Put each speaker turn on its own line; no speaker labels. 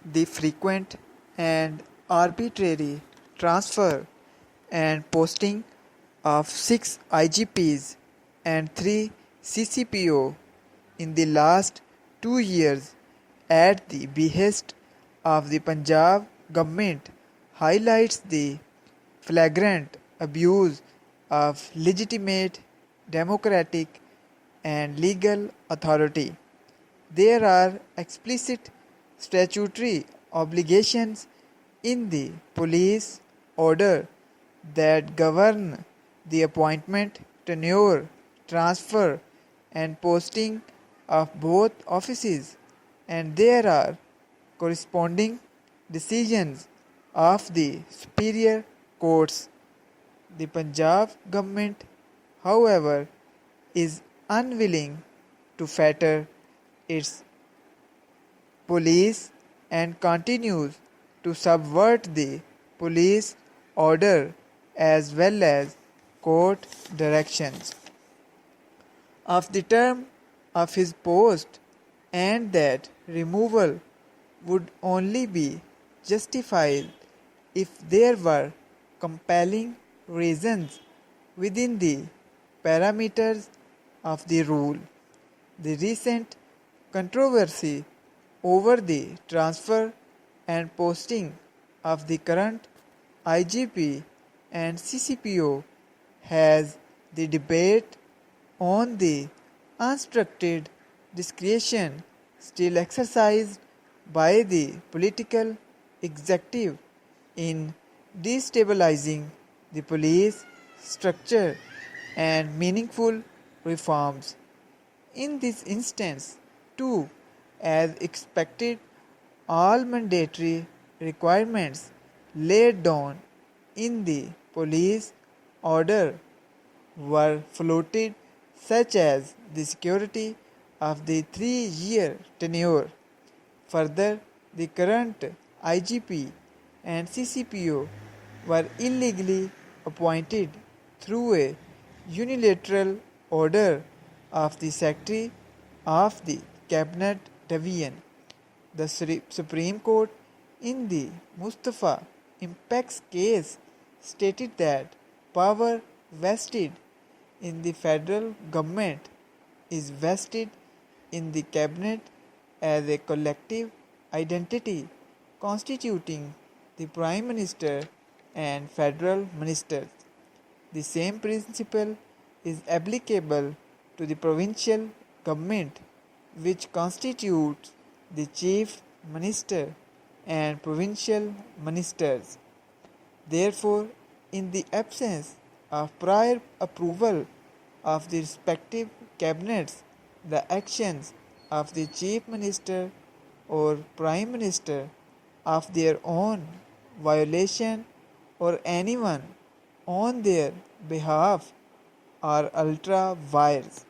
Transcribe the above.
the frequent and arbitrary transfer and posting of 6 IGPs and 3 CCPO in the last 2 years at the behest of the Punjab government highlights the flagrant abuse of legitimate, democratic and legal authority. There are explicit statutory obligations in the police order that govern the appointment, tenure, transfer and posting of both offices, and there are corresponding decisions of the superior courts. The Punjab government, however, is unwilling to fetter its police and continues to subvert the police order as well as court directions of the term of his post, and that removal would only be justified if there were compelling reasons within the parameters of the rule. The recent controversy over the transfer and posting of the current IGP and CCPO has the debate on the unstructured discretion still exercised by the political executive in destabilizing the police structure and meaningful reforms. In this instance, too, as expected, all mandatory requirements laid down in the police order were floated, such as the security of the 3-year tenure. Further, the current IGP and CCPO were illegally appointed through a unilateral order of the Secretary of the Cabinet Division. The Supreme Court in the Mustafa Impacts case stated that power vested in the federal government is vested in the cabinet as a collective identity constituting the Prime Minister and federal ministers. The same principle is applicable to the provincial government, which constitutes the Chief Minister and provincial ministers. Therefore, in the absence of prior approval of the respective cabinets, the actions of the Chief Minister or Prime Minister of their own violation or anyone on their behalf are ultra vires.